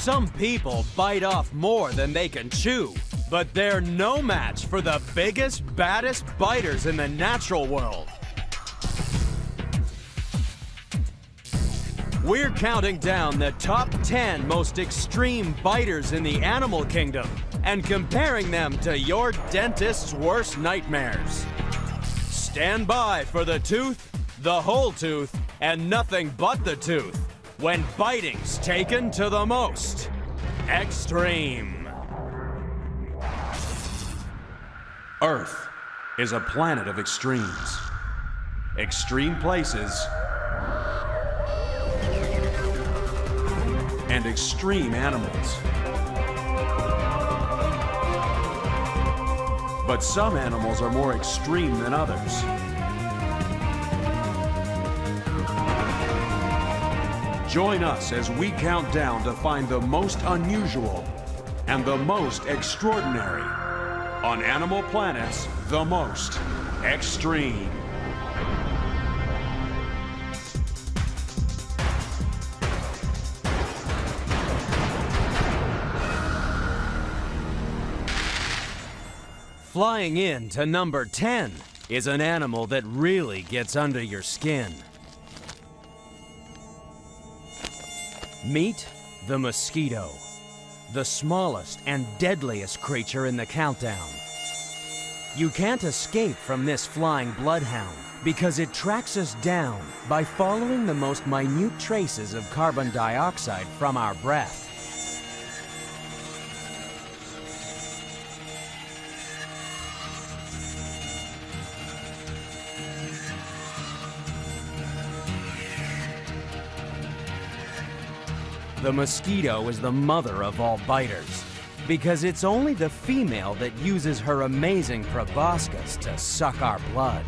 Some people bite off more than they can chew, but they're no match for the biggest, baddest biters in the natural world. We're counting down the top 10 most extreme biters in the animal kingdom and comparing them to your dentist's worst nightmares. Stand by for the tooth, the whole tooth, and nothing but the tooth when biting's taken to the most extreme. Earth is a planet of extremes. Extreme places and extreme animals. But some animals are more extreme than others. Join us as we count down to find the most unusual and the most extraordinary on Animal Planet's The Most Extreme. Flying in to number 10 is an animal that really gets under your skin. Meet the mosquito, the smallest and deadliest creature in the countdown. You can't escape from this flying bloodhound because it tracks us down by following the most minute traces of carbon dioxide from our breath. The mosquito is the mother of all biters because it's only the female that uses her amazing proboscis to suck our blood.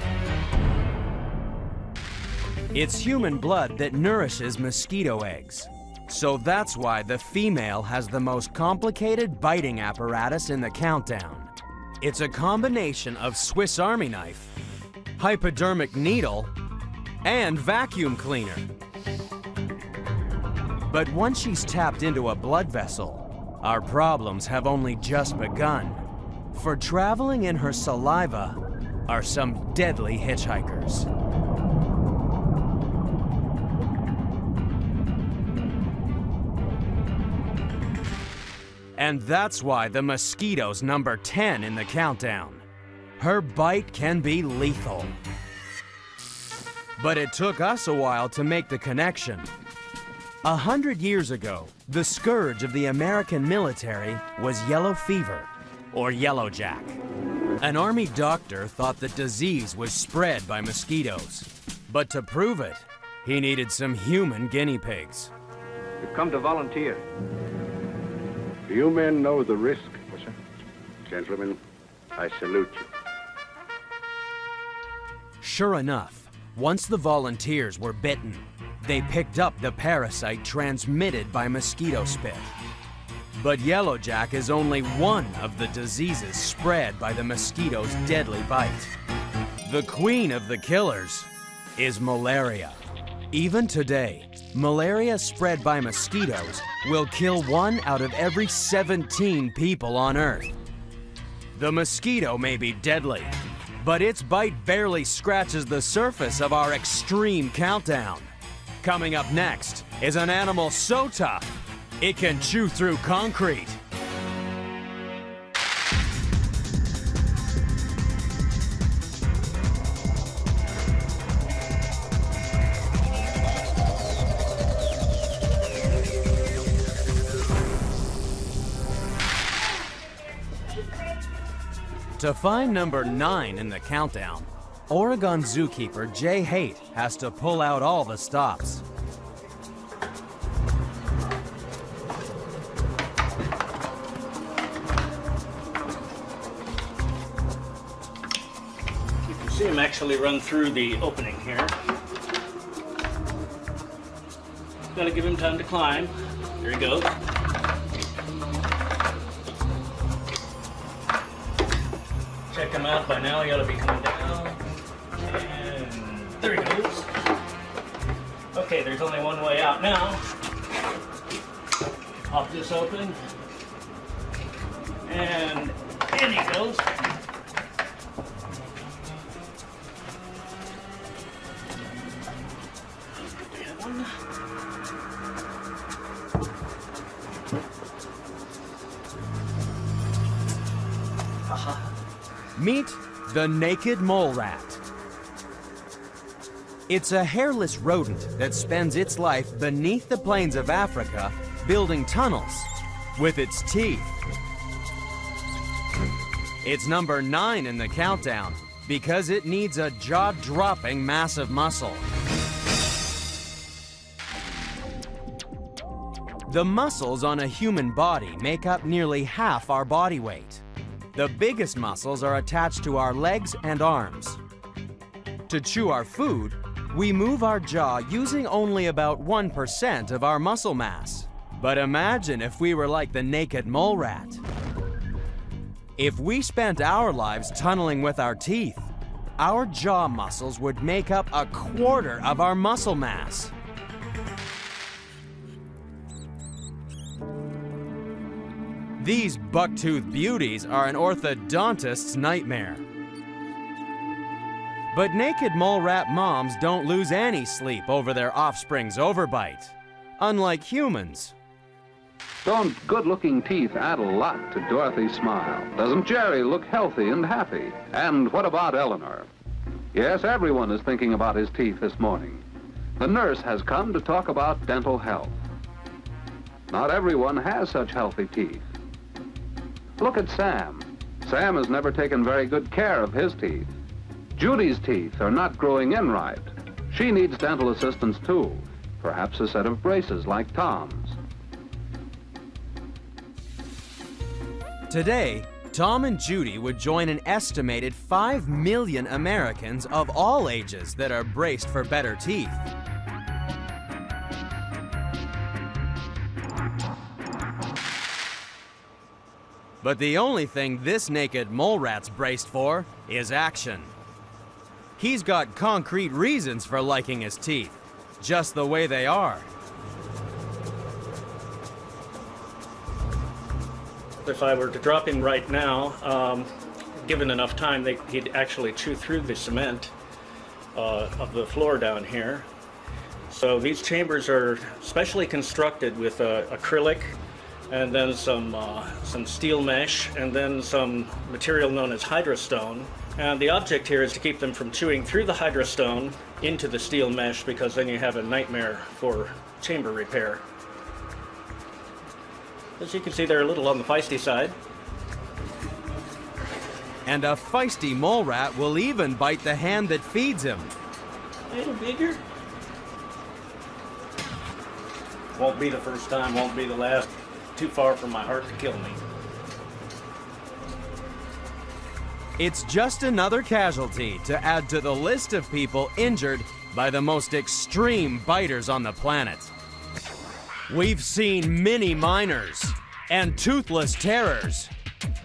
It's human blood that nourishes mosquito eggs, so that's why the female has the most complicated biting apparatus in the countdown. It's a combination of Swiss Army knife, hypodermic needle, and vacuum cleaner. But once she's tapped into a blood vessel, our problems have only just begun. For traveling in her saliva are some deadly hitchhikers. And that's why the mosquito's number 10 in the countdown. Her bite can be lethal. But it took us a while to make the connection. 100 years ago, the scourge of the American military was yellow fever, or yellow jack. An army doctor thought the disease was spread by mosquitoes. But to prove it, he needed some human guinea pigs. You've come to volunteer. Do you men know the risk? Yes, sir. Gentlemen, I salute you. Sure enough, once the volunteers were bitten, they picked up the parasite transmitted by mosquito spit. But yellowjack is only one of the diseases spread by the mosquito's deadly bite. The queen of the killers is malaria. Even today, malaria spread by mosquitoes will kill 1 out of every 17 people on Earth. The mosquito may be deadly, but its bite barely scratches the surface of our extreme countdown. Coming up next is an animal so tough, it can chew through concrete. To find number 9 in the countdown, Oregon zookeeper Jay Haight has to pull out all the stops. You can see him actually run through the opening here. Gotta give him time to climb. There he goes. Check him out. By now he ought to be coming down. And there he goes. Okay, there's only one way out now. Pop this open. And in he goes. Meet the naked mole rat. It's a hairless rodent that spends its life beneath the plains of Africa building tunnels with its teeth. It's number 9 in the countdown because it needs a jaw-dropping massive muscle. The muscles on a human body make up nearly half our body weight. The biggest muscles are attached to our legs and arms. To chew our food, we move our jaw using only about 1% of our muscle mass. But imagine if we were like the naked mole rat. If we spent our lives tunneling with our teeth, our jaw muscles would make up a quarter of our muscle mass. These buck-toothed beauties are an orthodontist's nightmare. But naked mole rat moms don't lose any sleep over their offspring's overbite, unlike humans. Don't good-looking teeth add a lot to Dorothy's smile? Doesn't Jerry look healthy and happy? And what about Eleanor? Yes, everyone is thinking about his teeth this morning. The nurse has come to talk about dental health. Not everyone has such healthy teeth. Look at Sam. Sam has never taken very good care of his teeth. Judy's teeth are not growing in right. She needs dental assistance too. Perhaps a set of braces like Tom's. Today, Tom and Judy would join an estimated 5 million Americans of all ages that are braced for better teeth. But the only thing this naked mole rat's braced for is action. He's got concrete reasons for liking his teeth, just the way they are. If I were to drop him right now, given enough time, he'd actually chew through the cement of the floor down here. So these chambers are specially constructed with acrylic, and then some steel mesh, and then some material known as hydrostone. And the object here is to keep them from chewing through the hydrostone into the steel mesh, because then you have a nightmare for chamber repair. As you can see, they're a little on the feisty side. And a feisty mole rat will even bite the hand that feeds him. A little bigger. Won't be the first time, won't be the last. Too far from my heart to kill me. It's just another casualty to add to the list of people injured by the most extreme biters on the planet. We've seen mini miners and toothless terrors,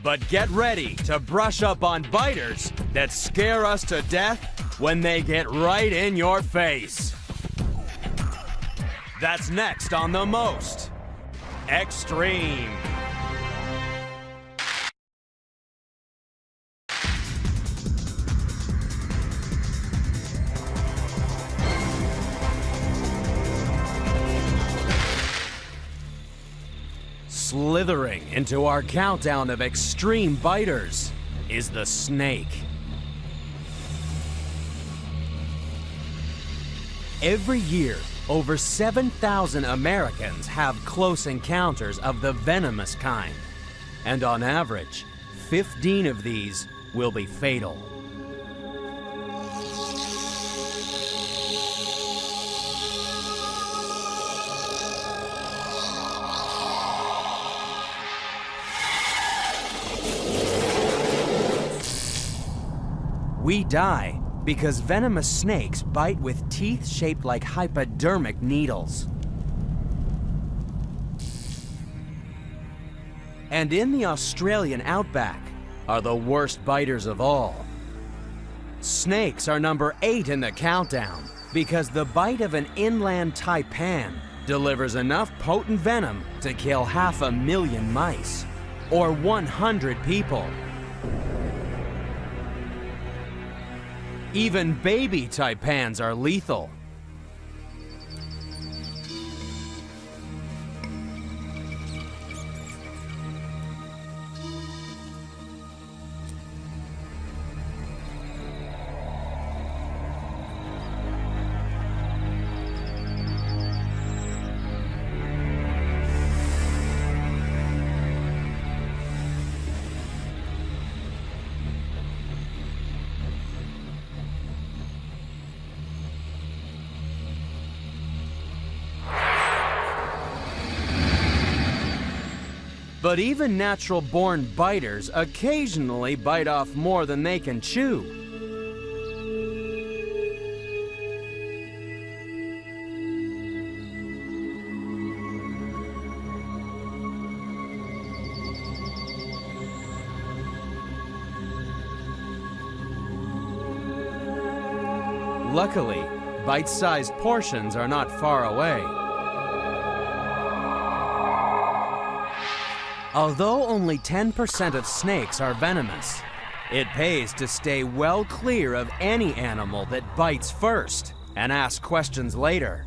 but get ready to brush up on biters that scare us to death when they get right in your face. That's next on The Most Extreme. Slithering into our countdown of extreme biters is the snake. Every year, over 7,000 Americans have close encounters of the venomous kind, and on average, 15 of these will be fatal. We die because venomous snakes bite with teeth shaped like hypodermic needles. And in the Australian outback are the worst biters of all. Snakes are number 8 in the countdown because the bite of an inland taipan delivers enough potent venom to kill 500,000 mice, or 100 people. Even baby taipans are lethal. But even natural-born biters occasionally bite off more than they can chew. Luckily, bite-sized portions are not far away. Although only 10% of snakes are venomous, it pays to stay well clear of any animal that bites first and ask questions later.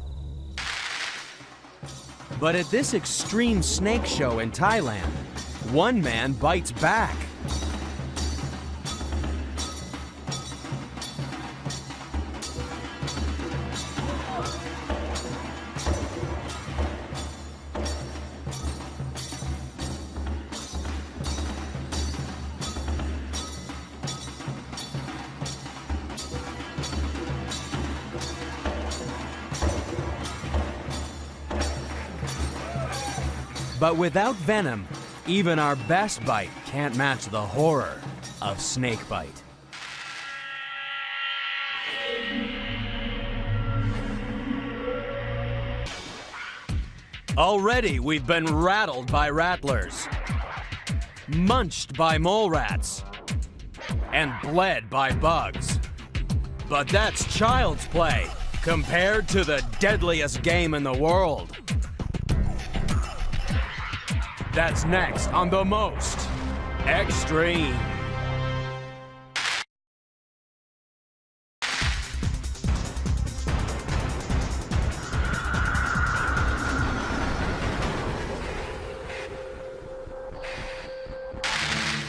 But at this extreme snake show in Thailand, one man bites back. But without venom, even our best bite can't match the horror of snake bite. Already we've been rattled by rattlers, munched by mole rats, and bled by bugs. But that's child's play compared to the deadliest game in the world. That's next on The Most Extreme.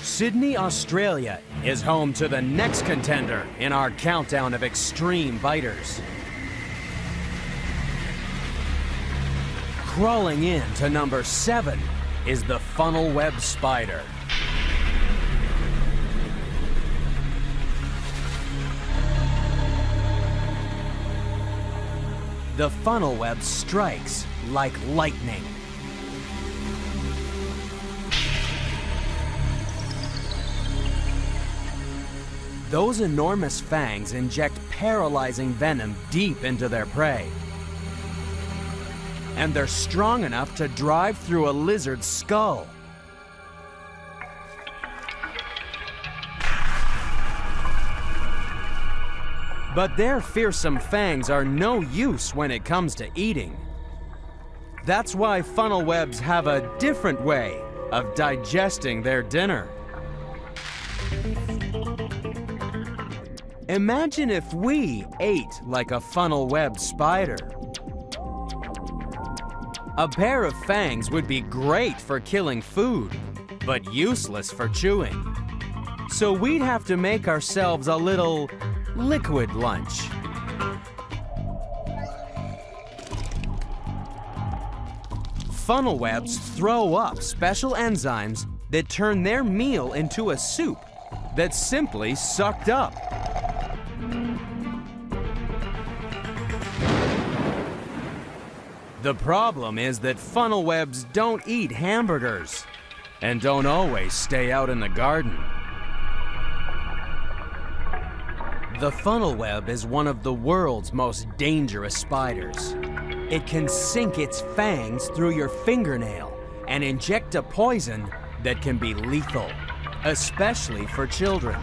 Sydney, Australia is home to the next contender in our countdown of extreme biters. Crawling in to number 7 is the funnel web spider. The funnel web strikes like lightning. Those enormous fangs inject paralyzing venom deep into their prey. And they're strong enough to drive through a lizard's skull. But their fearsome fangs are no use when it comes to eating. That's why funnel webs have a different way of digesting their dinner. Imagine if we ate like a funnel web spider. A pair of fangs would be great for killing food, but useless for chewing. So we'd have to make ourselves a little liquid lunch. Funnel webs throw up special enzymes that turn their meal into a soup that's simply sucked up. The problem is that funnel webs don't eat hamburgers and don't always stay out in the garden. The funnel web is one of the world's most dangerous spiders. It can sink its fangs through your fingernail and inject a poison that can be lethal, especially for children.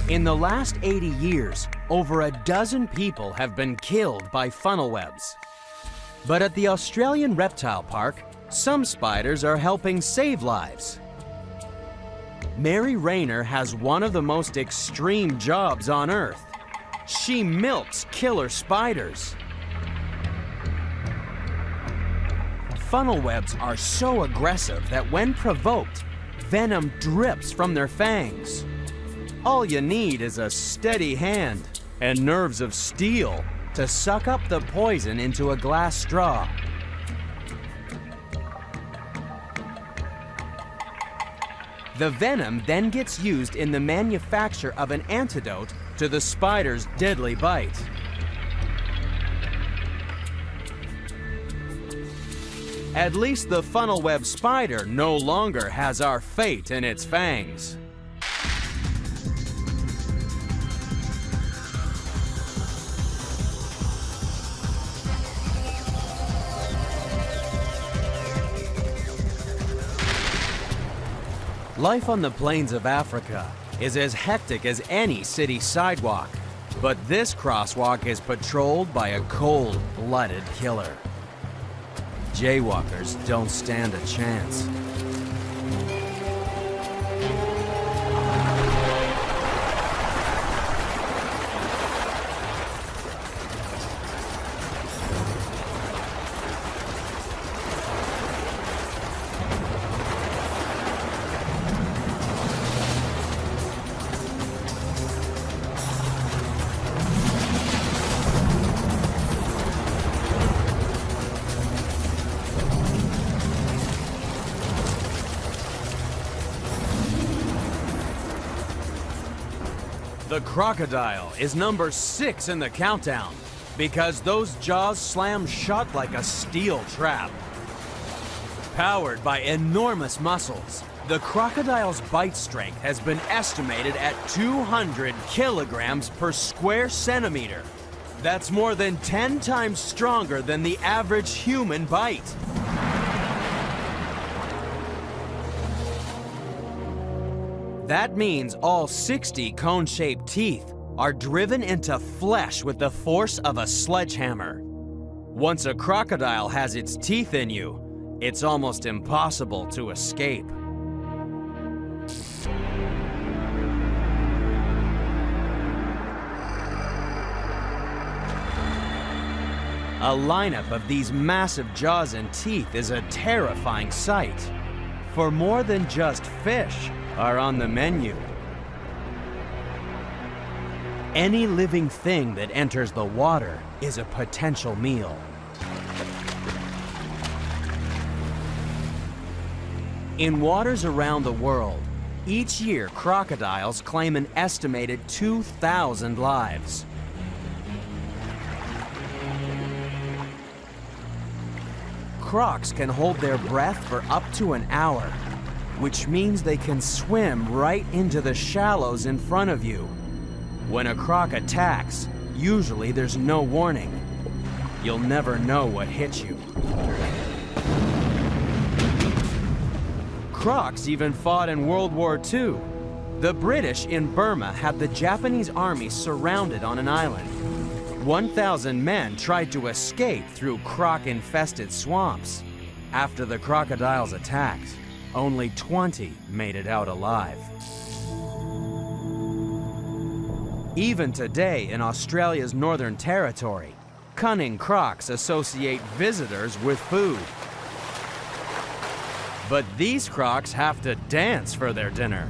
In the last 80 years, over a dozen people have been killed by funnel webs. But at the Australian Reptile Park, some spiders are helping save lives. Mary Rayner has one of the most extreme jobs on Earth. She milks killer spiders. Funnel webs are so aggressive that when provoked, venom drips from their fangs. All you need is a steady hand and nerves of steel to suck up the poison into a glass straw. The venom then gets used in the manufacture of an antidote to the spider's deadly bite. At least the funnel web spider no longer has our fate in its fangs. Life on the plains of Africa is as hectic as any city sidewalk, but this crosswalk is patrolled by a cold-blooded killer. Jaywalkers don't stand a chance. The crocodile is number 6 in the countdown because those jaws slam shut like a steel trap. Powered by enormous muscles, the crocodile's bite strength has been estimated at 200 kilograms per square centimeter. That's more than 10 times stronger than the average human bite. That means all 60 cone-shaped teeth are driven into flesh with the force of a sledgehammer. Once a crocodile has its teeth in you, it's almost impossible to escape. A lineup of these massive jaws and teeth is a terrifying sight. For more than just fish are on the menu. Any living thing that enters the water is a potential meal. In waters around the world, each year crocodiles claim an estimated 2,000 lives. Crocs can hold their breath for up to an hour, which means they can swim right into the shallows in front of you. When a croc attacks, usually there's no warning. You'll never know what hit you. Crocs even fought in World War II. The British in Burma had the Japanese army surrounded on an island. 1,000 men tried to escape through croc-infested swamps. After the crocodiles attacked, only 20 made it out alive. Even today in Australia's Northern Territory, cunning crocs associate visitors with food. But these crocs have to dance for their dinner.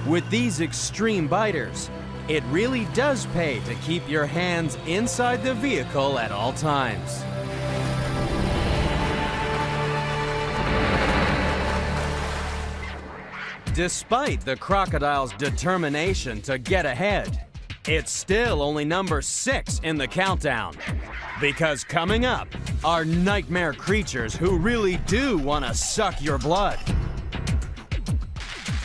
With these extreme biters, it really does pay to keep your hands inside the vehicle at all times. Despite the crocodile's determination to get ahead, it's still only number 6 in the countdown. Because coming up are nightmare creatures who really do want to suck your blood.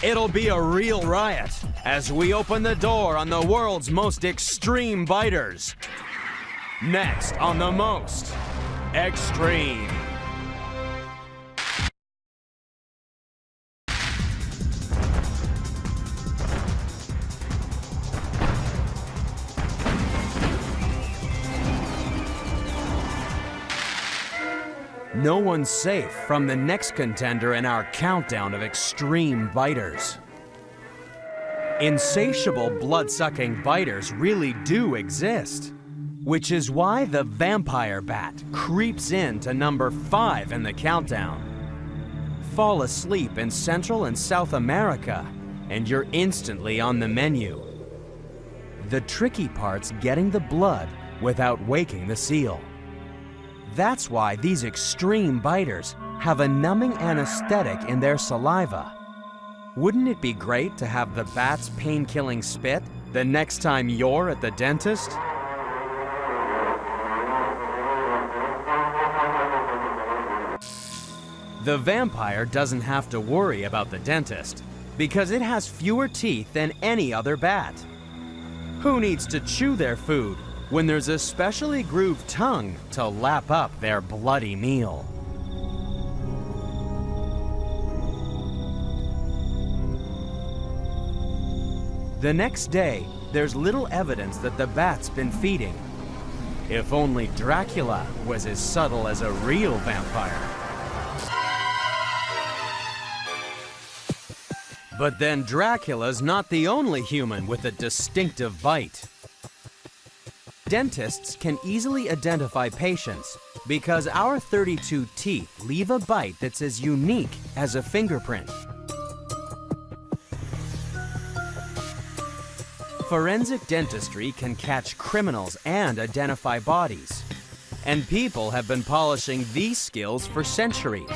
It'll be a real riot as we open the door on the world's most extreme biters. Next on The Most Extreme. no one's safe from the next contender in our countdown of extreme biters. Insatiable blood-sucking biters really do exist, which is why the vampire bat creeps in to number 5 in the countdown. Fall asleep in Central and South America, and you're instantly on the menu. The tricky part's getting the blood without waking the seal. That's why these extreme biters have a numbing anesthetic in their saliva. Wouldn't it be great to have the bat's pain-killing spit the next time you're at the dentist? The vampire doesn't have to worry about the dentist because it has fewer teeth than any other bat. Who needs to chew their food when there's a specially grooved tongue to lap up their bloody meal? The next day, there's little evidence that the bat's been feeding. If only Dracula was as subtle as a real vampire. But then Dracula's not the only human with a distinctive bite. Dentists can easily identify patients because our 32 teeth leave a bite that's as unique as a fingerprint. Forensic dentistry can catch criminals and identify bodies. And people have been polishing these skills for centuries.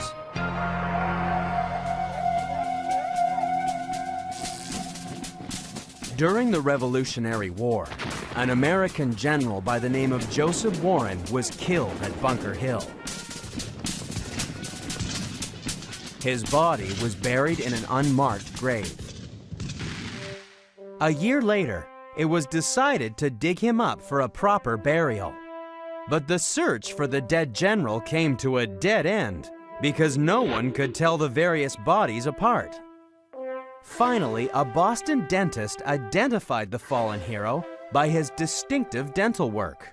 During the Revolutionary War, an American general by the name of Joseph Warren was killed at Bunker Hill. His body was buried in an unmarked grave. A year later, it was decided to dig him up for a proper burial. But the search for the dead general came to a dead end because no one could tell the various bodies apart. Finally, a Boston dentist identified the fallen hero by his distinctive dental work.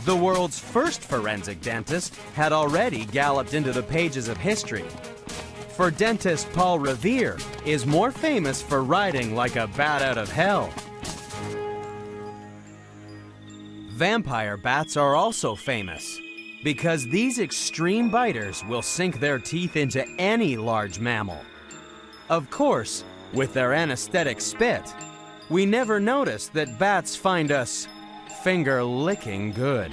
The world's first forensic dentist had already galloped into the pages of history. For dentist Paul Revere is more famous for riding like a bat out of hell. Vampire bats are also famous because these extreme biters will sink their teeth into any large mammal. Of course, with their anesthetic spit, we never notice that bats find us finger-licking good.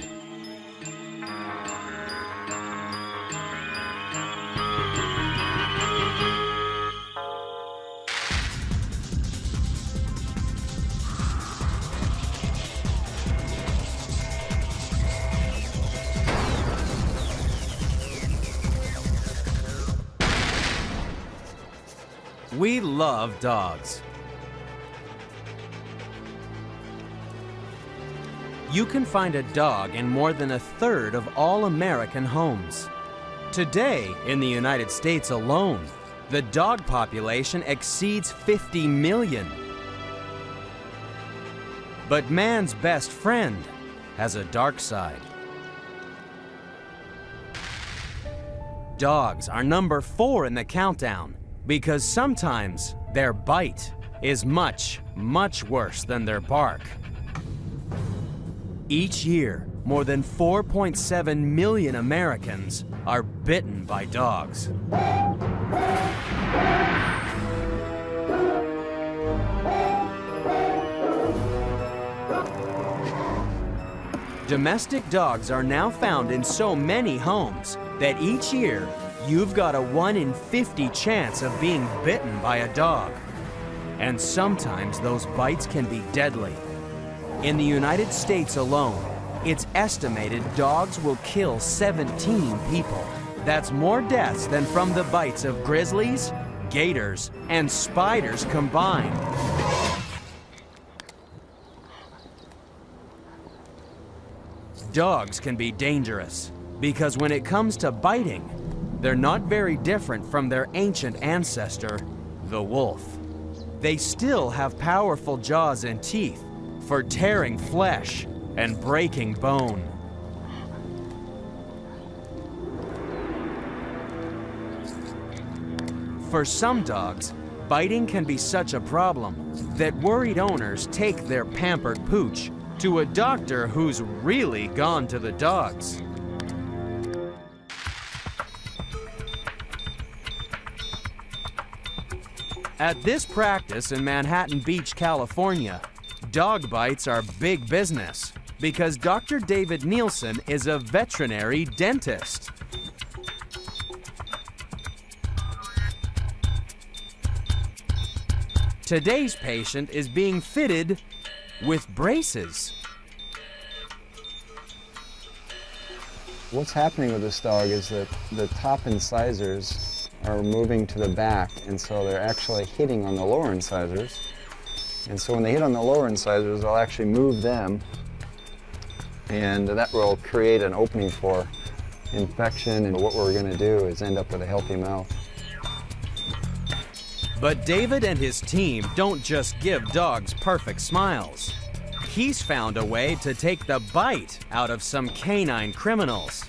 We love dogs. You can find a dog in more than a third of all American homes. Today, in the United States alone, the dog population exceeds 50 million. But man's best friend has a dark side. Dogs are number 4 in the countdown because sometimes their bite is much, much worse than their bark. Each year, more than 4.7 million Americans are bitten by dogs. Domestic dogs are now found in so many homes that each year you've got a 1 in 50 chance of being bitten by a dog. And sometimes those bites can be deadly. In the United States alone, it's estimated dogs will kill 17 people. That's more deaths than from the bites of grizzlies, gators, and spiders combined. Dogs can be dangerous because when it comes to biting, they're not very different from their ancient ancestor, the wolf. They still have powerful jaws and teeth for tearing flesh and breaking bone. For some dogs, biting can be such a problem that worried owners take their pampered pooch to a doctor who's really gone to the dogs. At this practice in Manhattan Beach, California, dog bites are big business because Dr. David Nielsen is a veterinary dentist. Today's patient is being fitted with braces. What's happening with this dog is that the top incisors are moving to the back, and so they're actually hitting on the lower incisors. And so when they hit on the lower incisors, they'll actually move them, and that will create an opening for infection, and what we're going to do is end up with a healthy mouth. But David and his team don't just give dogs perfect smiles. He's found a way to take the bite out of some canine criminals.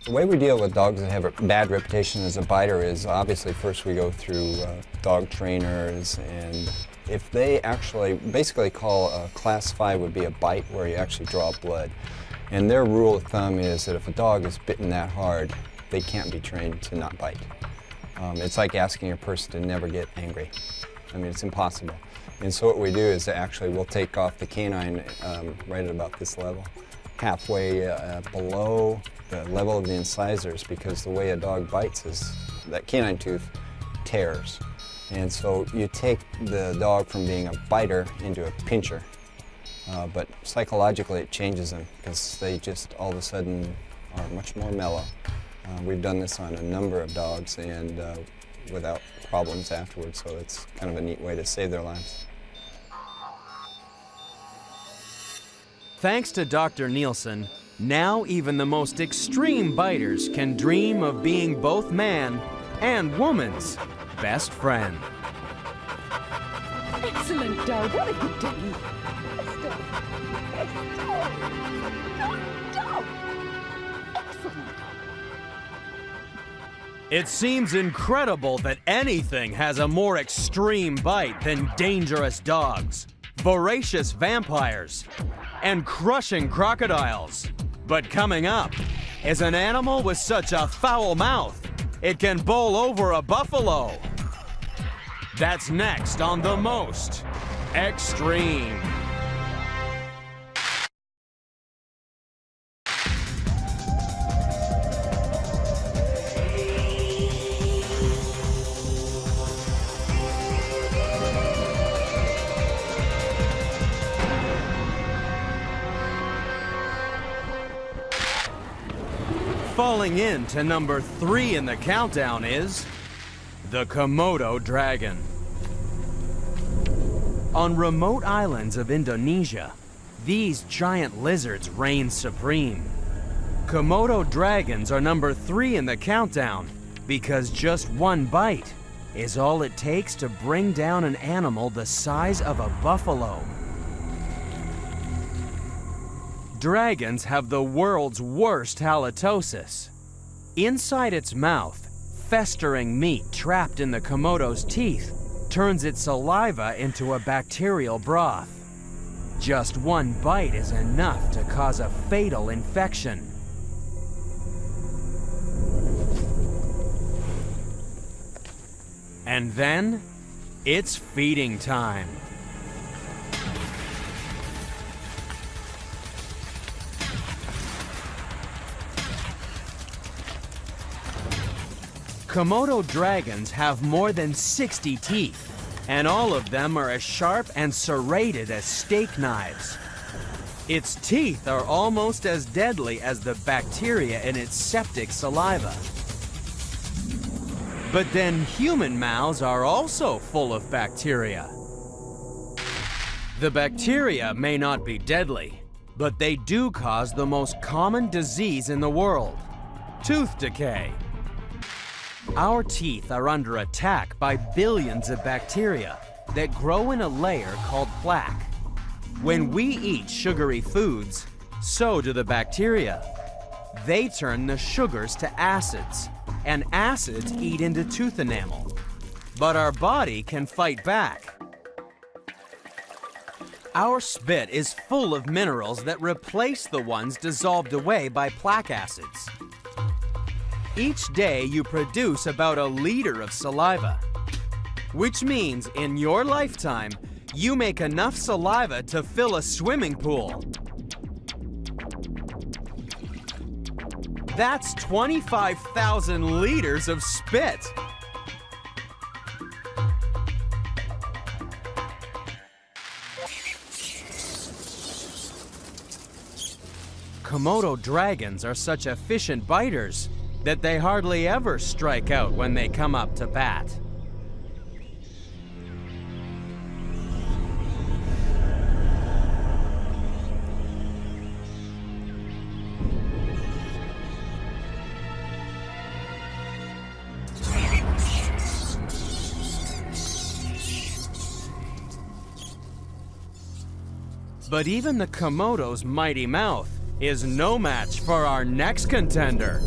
The way we deal with dogs that have a bad reputation as a biter is obviously first we go through dog trainers, and if they actually basically call a class 5 would be a bite where you actually draw blood. And their rule of thumb is that if a dog is bitten that hard, they can't be trained to not bite. It's like asking a person to never get angry. I mean, it's impossible. And so what we do is actually we'll take off the canine right at about this level, halfway below the level of the incisors, because the way a dog bites is that canine tooth tears. And so you take the dog from being a biter into a pincher. But psychologically it changes them because they just all of a sudden are much more mellow. We've done this on a number of dogs and without problems afterwards, so it's kind of a neat way to save their lives. Thanks to Dr. Nielsen, now even the most extreme biters can dream of being both man and woman's best friend. Excellent dog, what a good dog. Good dog. Good dog. Excellent. It seems incredible that anything has a more extreme bite than dangerous dogs, voracious vampires, and crushing crocodiles. But coming up is an animal with such a foul mouth, it can bowl over a buffalo. That's next on The Most Extreme. Falling in to number 3 in the countdown is the Komodo dragon. On remote islands of Indonesia, these giant lizards reign supreme. Komodo dragons are number 3 in the countdown because just one bite is all it takes to bring down an animal the size of a buffalo. Dragons have the world's worst halitosis. Inside its mouth, festering meat trapped in the Komodo's teeth turns its saliva into a bacterial broth. Just one bite is enough to cause a fatal infection. And then, it's feeding time. Komodo dragons have more than 60 teeth, and all of them are as sharp and serrated as steak knives. Its teeth are almost as deadly as the bacteria in its septic saliva. But then human mouths are also full of bacteria. The bacteria may not be deadly, but they do cause the most common disease in the world, tooth decay. Our teeth are under attack by billions of bacteria that grow in a layer called plaque. When we eat sugary foods, so do the bacteria. They turn the sugars to acids, and acids eat into tooth enamel. But our body can fight back. Our spit is full of minerals that replace the ones dissolved away by plaque acids. Each day you produce about 1 liter of saliva, which means in your lifetime, you make enough saliva to fill a swimming pool. That's 25,000 liters of spit. Komodo dragons are such efficient biters that they hardly ever strike out when they come up to bat. But even the Komodo's mighty mouth is no match for our next contender.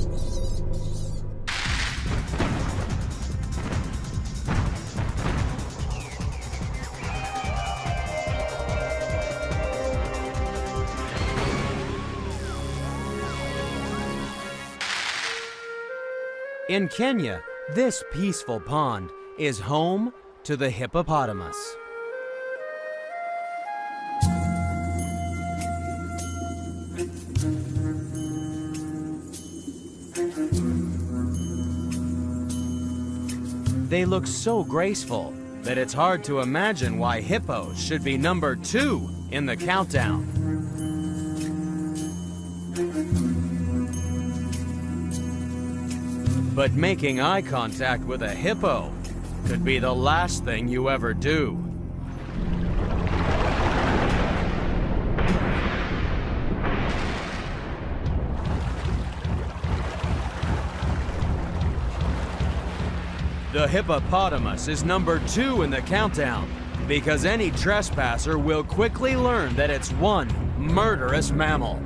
In Kenya, this peaceful pond is home to the hippopotamus. They look so graceful that it's hard to imagine why hippos should be number 2 in the countdown. But making eye contact with a hippo could be the last thing you ever do. The hippopotamus is number 2 in the countdown because any trespasser will quickly learn that it's one murderous mammal.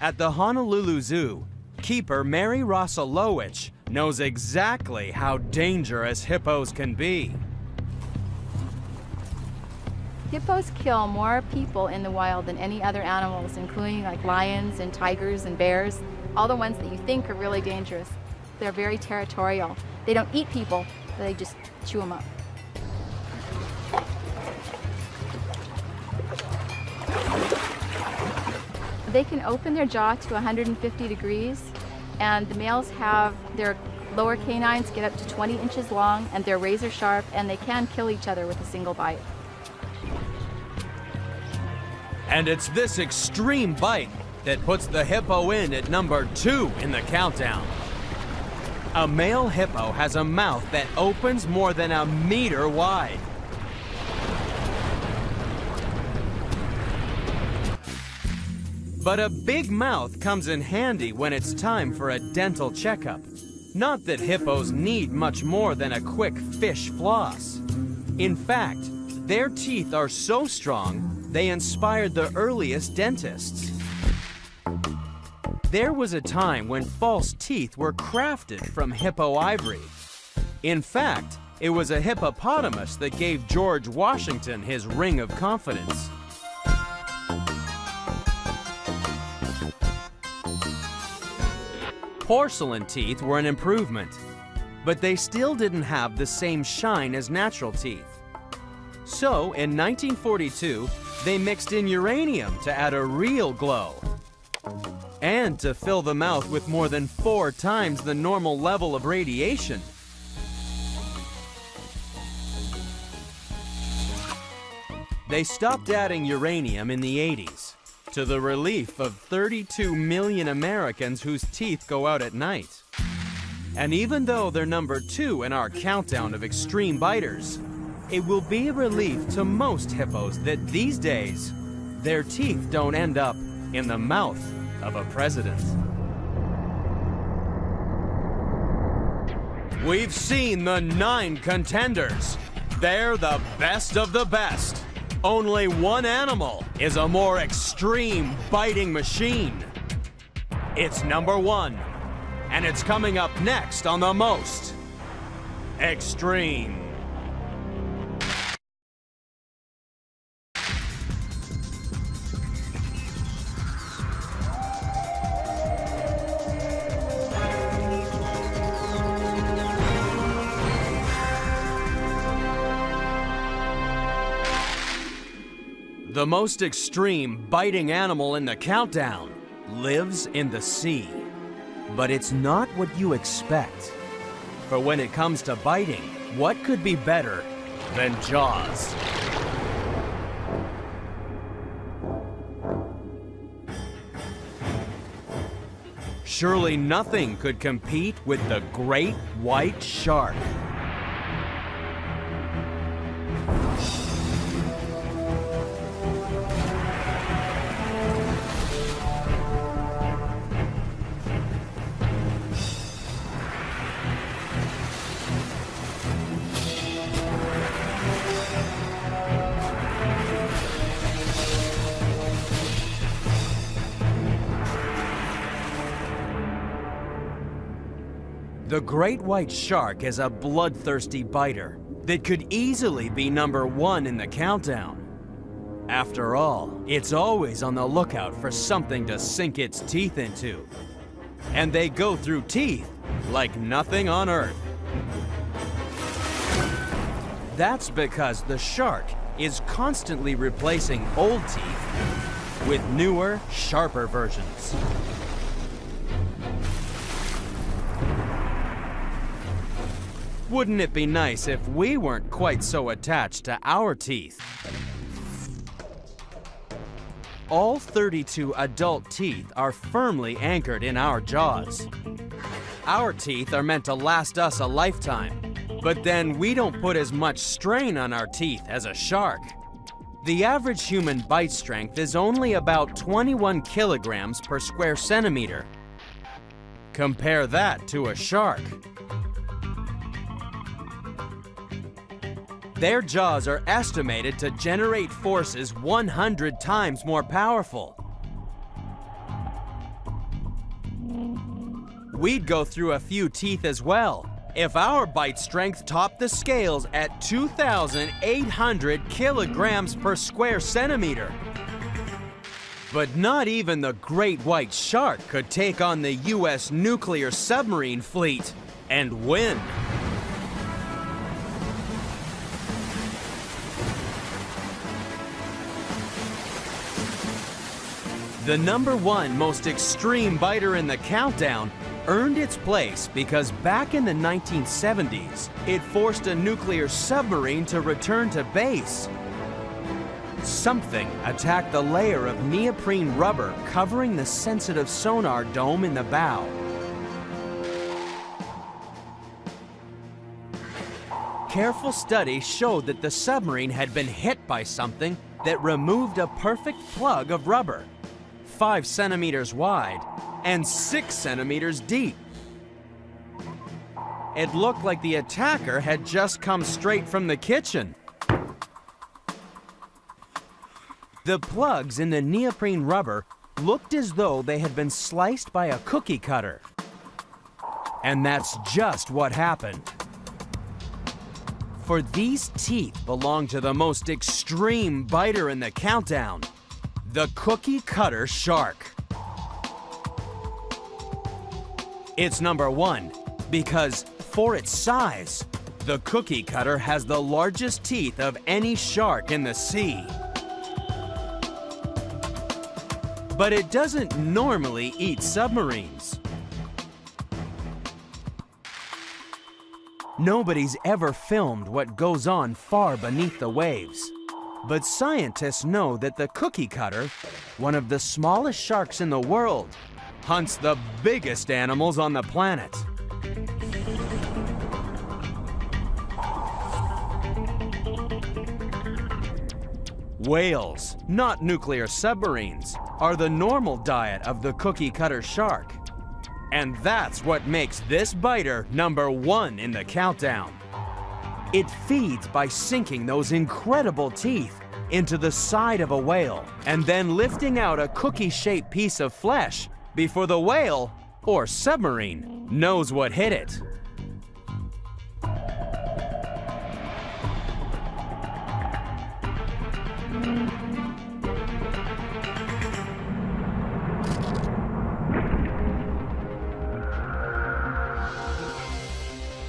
At the Honolulu Zoo, keeper Mary Rosolowicz knows exactly how dangerous hippos can be. Hippos kill more people in the wild than any other animals, including like lions and tigers and bears, all the ones that you think are really dangerous. They're very territorial. They don't eat people, they just chew them up. They can open their jaw to 150 degrees, and the males have their lower canines get up to 20 inches long, and they're razor sharp, and they can kill each other with a single bite. And it's this extreme bite that puts the hippo in at number 2 in the countdown. A male hippo has a mouth that opens more than 1 meter wide. But a big mouth comes in handy when it's time for a dental checkup. Not that hippos need much more than a quick fish floss. In fact, their teeth are so strong, they inspired the earliest dentists. There was a time when false teeth were crafted from hippo ivory. In fact, it was a hippopotamus that gave George Washington his ring of confidence. Porcelain teeth were an improvement, but they still didn't have the same shine as natural teeth. So, in 1942, they mixed in uranium to add a real glow, and to fill the mouth with more than 4 times the normal level of radiation. They stopped adding uranium in the 80s, to the relief of 32 million Americans whose teeth go out at night. And even though they're number 2 in our countdown of extreme biters, it will be a relief to most hippos that these days, their teeth don't end up in the mouth of a president. We've seen the 9 contenders. They're the best of the best. Only one animal is a more extreme biting machine. It's number 1, and it's coming up next on the most extreme. The most extreme biting animal in the countdown lives in the sea. But it's not what you expect. For when it comes to biting, what could be better than Jaws? Surely nothing could compete with the great white shark. The great white shark is a bloodthirsty biter that could easily be number 1 in the countdown. After all, it's always on the lookout for something to sink its teeth into. And they go through teeth like nothing on Earth. That's because the shark is constantly replacing old teeth with newer, sharper versions. Wouldn't it be nice if we weren't quite so attached to our teeth? All 32 adult teeth are firmly anchored in our jaws. Our teeth are meant to last us a lifetime, but then we don't put as much strain on our teeth as a shark. The average human bite strength is only about 21 kilograms per square centimeter. Compare that to a shark. Their jaws are estimated to generate forces 100 times more powerful. We'd go through a few teeth as well if our bite strength topped the scales at 2,800 kilograms per square centimeter. But not even the great white shark could take on the US nuclear submarine fleet and win. The number 1 most extreme biter in the countdown earned its place because back in the 1970s, it forced a nuclear submarine to return to base. Something attacked the layer of neoprene rubber covering the sensitive sonar dome in the bow. Careful study showed that the submarine had been hit by something that removed a perfect plug of rubber, 5 centimeters wide and 6 centimeters deep. It looked like the attacker had just come straight from the kitchen. The plugs in the neoprene rubber looked as though they had been sliced by a cookie cutter. And that's just what happened. For these teeth belong to the most extreme biter in the countdown, the cookie cutter shark. It's number 1 because, for its size, the cookie cutter has the largest teeth of any shark in the sea. But it doesn't normally eat submarines. Nobody's ever filmed what goes on far beneath the waves. But scientists know that the cookie cutter, one of the smallest sharks in the world, hunts the biggest animals on the planet. Whales, not nuclear submarines, are the normal diet of the cookie cutter shark. And that's what makes this biter #1 in the countdown. It feeds by sinking those incredible teeth into the side of a whale and then lifting out a cookie-shaped piece of flesh before the whale, or submarine, knows what hit it.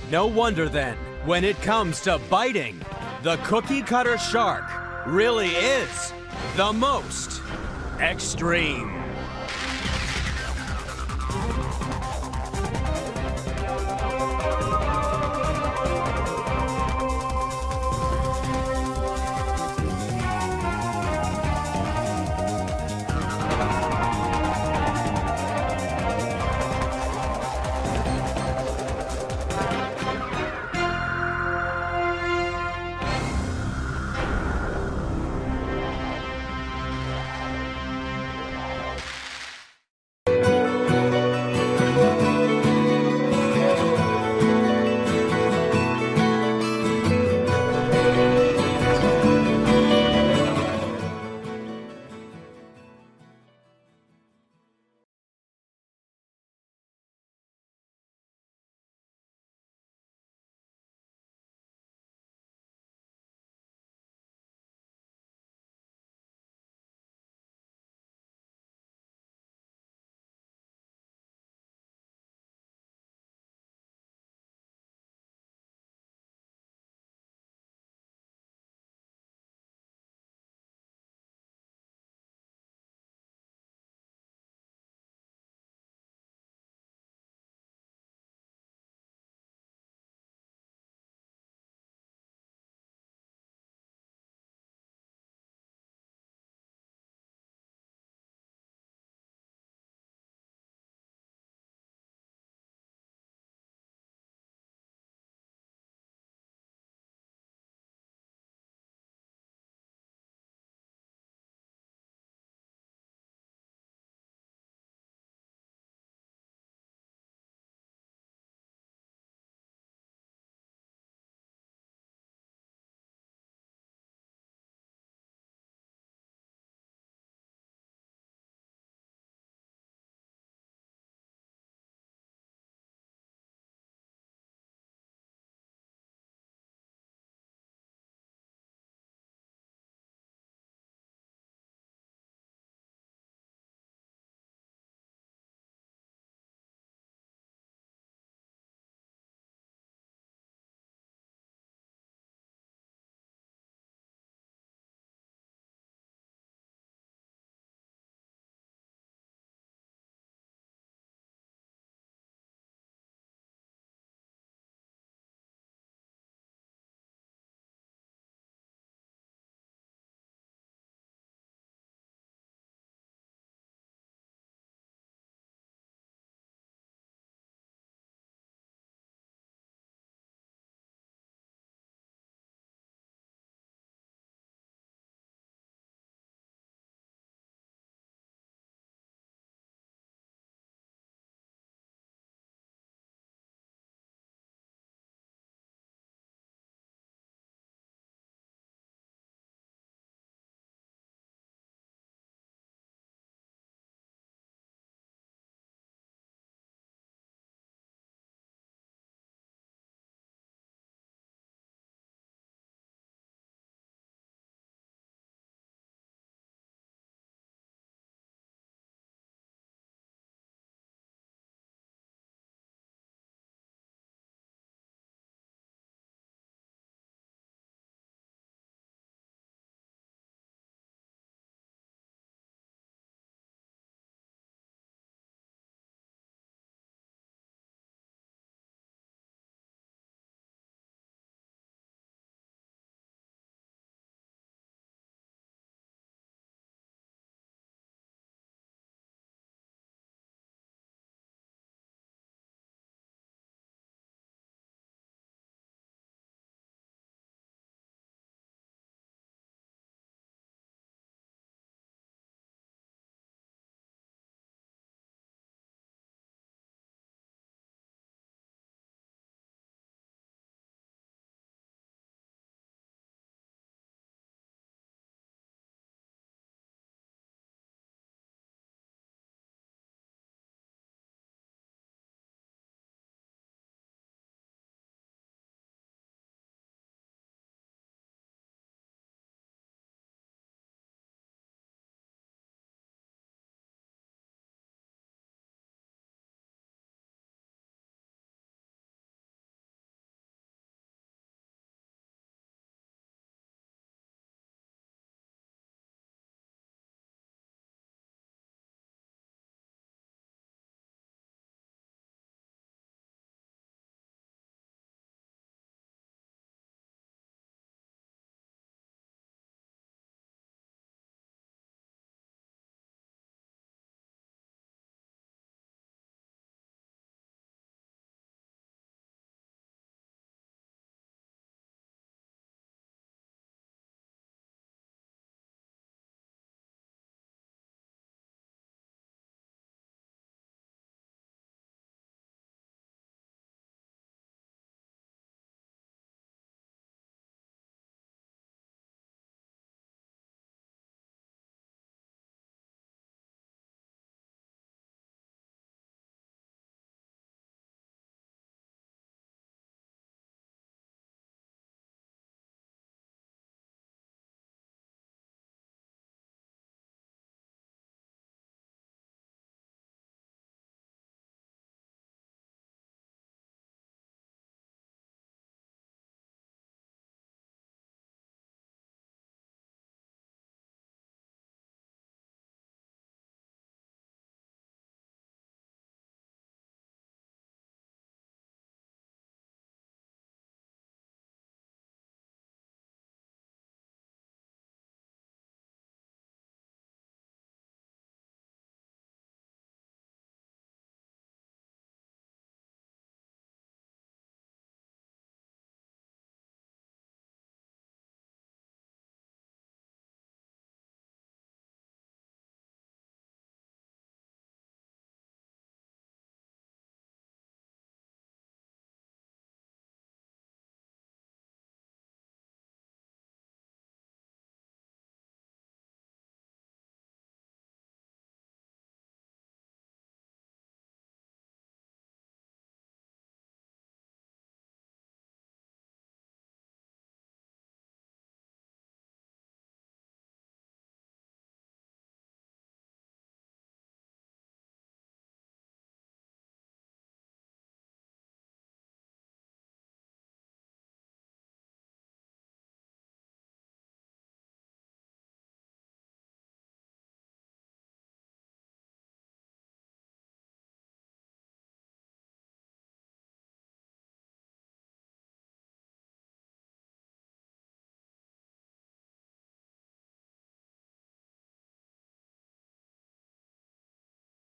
No wonder then, when it comes to biting, the cookie cutter shark really is the most extreme.